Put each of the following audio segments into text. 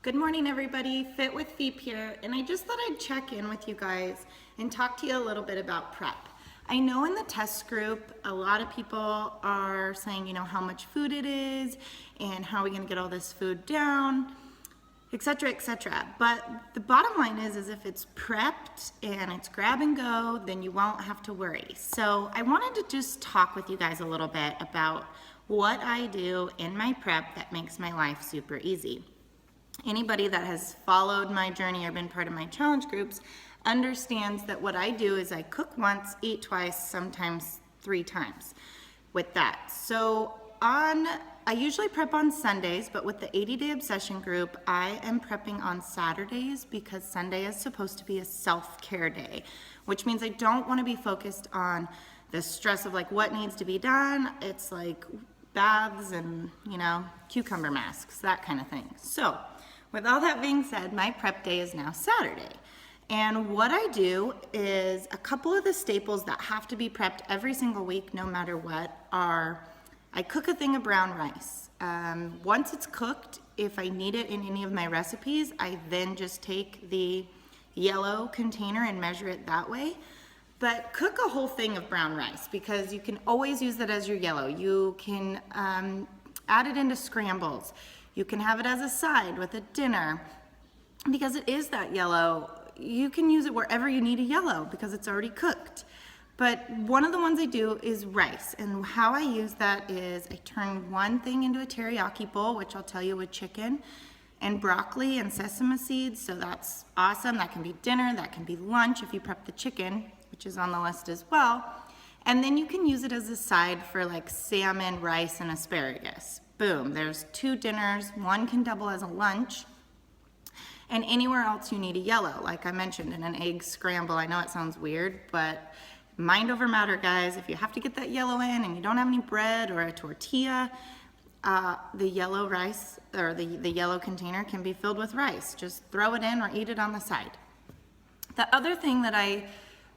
Good morning, everybody. Fit with Veep here, and I just thought I'd check in with you guys and talk to you a little bit about prep. I know in the test group, a lot of people are saying, how much food it is and how are we going to get all this food down, etc., etc. But the bottom line is if it's prepped and it's grab and go, then you won't have to worry. So I wanted to just talk with you guys a little bit about what I do in my prep that makes my life super easy. Anybody that has followed my journey or been part of my challenge groups understands that what I do is I cook once, eat twice, sometimes 3 times with that. So I usually prep on Sundays, but with the 80-day obsession group, I am prepping on Saturdays because Sunday is supposed to be a self-care day, which means I don't want to be focused on the stress of like what needs to be done. It's like baths and, cucumber masks, that kind of thing. So with all that being said, my prep day is now Saturday. And what I do is a couple of the staples that have to be prepped every single week, no matter what, are I cook a thing of brown rice. Once it's cooked, if I need it in any of my recipes, I then just take the yellow container and measure it that way. But cook a whole thing of brown rice because you can always use that as your yellow. You can add it into scrambles. You can have it as a side with a dinner because it is that yellow. You can use it wherever you need a yellow because it's already cooked. But one of the ones I do is rice, and how I use that is I turn one thing into a teriyaki bowl, which I'll tell you with chicken and broccoli and sesame seeds, so that's awesome. That can be dinner, that can be lunch if you prep the chicken, which is on the list as well. And then you can use it as a side for like salmon, rice, and asparagus. Boom, there's 2 dinners, one can double as a lunch, and anywhere else you need a yellow, like I mentioned in an egg scramble. I know it sounds weird, but mind over matter, guys. If you have to get that yellow in and you don't have any bread or a tortilla, the yellow rice or the yellow container can be filled with rice. Just throw it in or eat it on the side. The other thing that I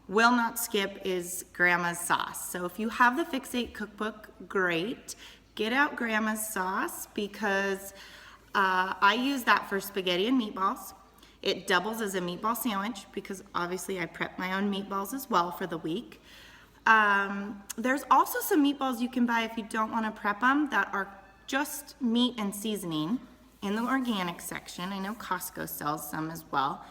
will not skip is grandma's sauce. So if you have the Fix8 cookbook, great. Get out grandma's sauce because I use that for spaghetti and meatballs. It doubles as a meatball sandwich because obviously I prep my own meatballs as well for the week. There's also some meatballs you can buy if you don't want to prep them that are just meat and seasoning in the organic section. I know Costco sells some as well,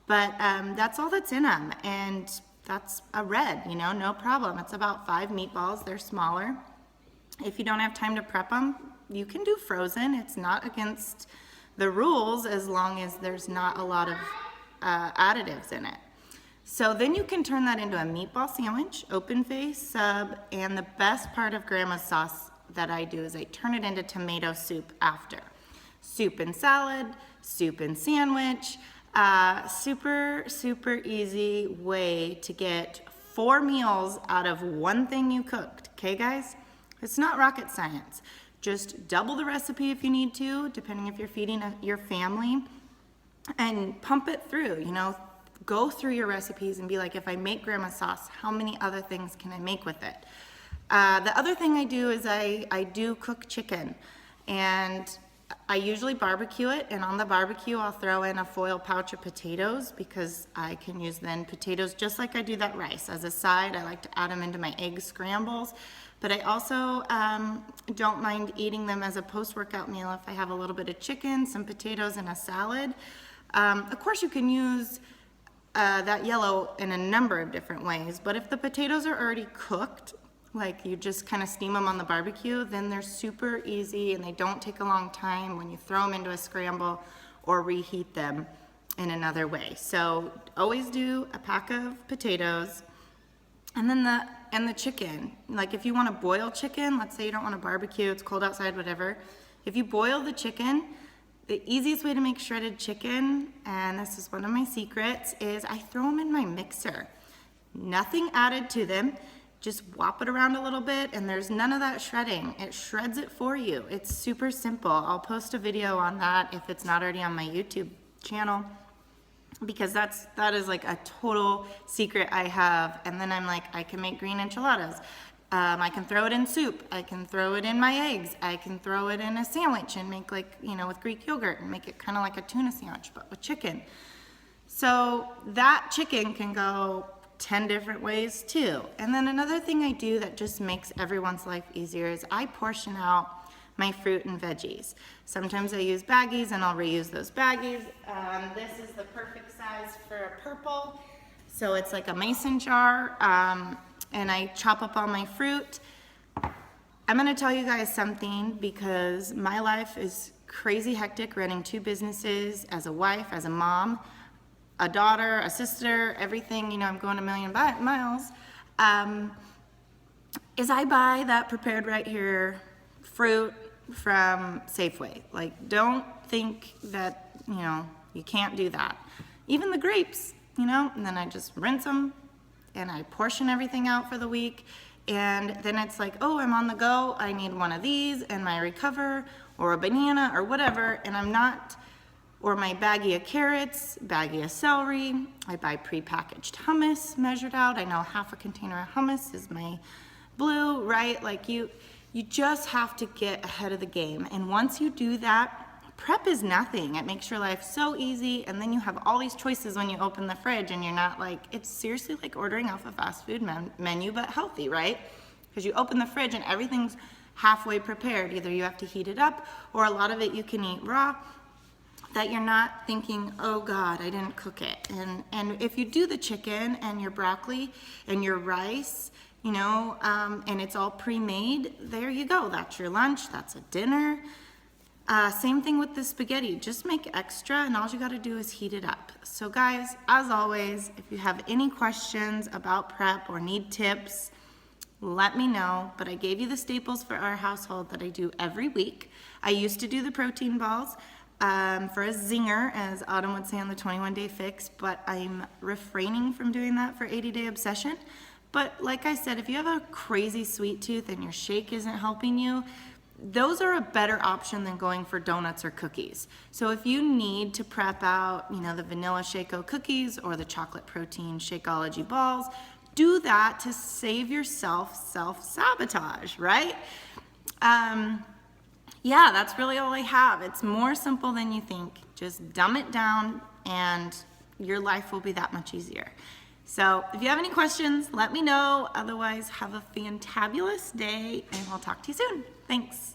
but that's all that's in them. And that's a red, no problem. It's about 5 meatballs. They're smaller. If you don't have time to prep them, you can do frozen. It's not against the rules as long as there's not a lot of additives in it. So then you can turn that into a meatball sandwich, open face, sub, and the best part of grandma's sauce that I do is I turn it into tomato soup after. Soup and salad, soup and sandwich. Super, super easy way to get 4 meals out of one thing you cooked. Okay, guys? It's not rocket science. Just double the recipe if you need to, depending if you're feeding your family, and pump it through, go through your recipes and be like, if I make grandma's sauce, how many other things can I make with it? The other thing I do is I do cook chicken, and I usually barbecue it, and on the barbecue I'll throw in a foil pouch of potatoes because I can use then potatoes just like I do that rice. As a side, I like to add them into my egg scrambles, but I also don't mind eating them as a post-workout meal if I have a little bit of chicken, some potatoes, and a salad. Of course, you can use that yellow in a number of different ways, but if the potatoes are already cooked, like you just kind of steam them on the barbecue, then they're super easy and they don't take a long time when you throw them into a scramble or reheat them in another way. So always do a pack of potatoes and then the chicken. Like if you want to boil chicken, let's say you don't want to barbecue, it's cold outside, whatever. If you boil the chicken, the easiest way to make shredded chicken, and this is one of my secrets, is I throw them in my mixer. Nothing added to them. Just whop it around a little bit, and there's none of that shredding. It shreds it for you. It's super simple. I'll post a video on that if it's not already on my YouTube channel, because that is like a total secret I have. And then I'm like, I can make green enchiladas. I can throw it in soup. I can throw it in my eggs. I can throw it in a sandwich and make like, with Greek yogurt and make it kind of like a tuna sandwich, but with chicken. So that chicken can go 10 different ways too. And then another thing I do that just makes everyone's life easier is I portion out my fruit and veggies. Sometimes I use baggies and I'll reuse those baggies. This is the perfect size for a purple. So it's like a mason jar, and I chop up all my fruit. I'm gonna tell you guys something because my life is crazy hectic running 2 businesses as a wife, as a mom, a daughter, a sister, everything, I'm going a million miles, is I buy that prepared right here fruit from Safeway. Like, don't think that, you can't do that. Even the grapes, and then I just rinse them and I portion everything out for the week. And then it's like, oh, I'm on the go. I need one of these and my Recover or a banana or whatever. And or my baggie of carrots, baggie of celery. I buy prepackaged hummus measured out. I know half a container of hummus is my blue, right? Like you just have to get ahead of the game. And once you do that, prep is nothing. It makes your life so easy, and then you have all these choices when you open the fridge, and you're not like, it's seriously like ordering off a fast food menu, but healthy, right? Because you open the fridge and everything's halfway prepared. Either you have to heat it up, or a lot of it you can eat raw, that you're not thinking, oh God, I didn't cook it. And if you do the chicken and your broccoli and your rice, and it's all pre-made, there you go. That's your lunch, that's a dinner. Same thing with the spaghetti, just make extra and all you gotta do is heat it up. So guys, as always, if you have any questions about prep or need tips, let me know, but I gave you the staples for our household that I do every week. I used to do the protein balls for a zinger, as Autumn would say on the 21-day fix, but I'm refraining from doing that for 80-day obsession. But like I said, if you have a crazy sweet tooth and your shake isn't helping you, those are a better option than going for donuts or cookies. So if you need to prep out, the vanilla Shakeology cookies or the chocolate protein Shakeology balls, do that to save yourself self-sabotage, right? Yeah, that's really all I have. It's more simple than you think. Just dumb it down and your life will be that much easier. So if you have any questions, let me know. Otherwise, have a fantabulous day and I'll talk to you soon. Thanks.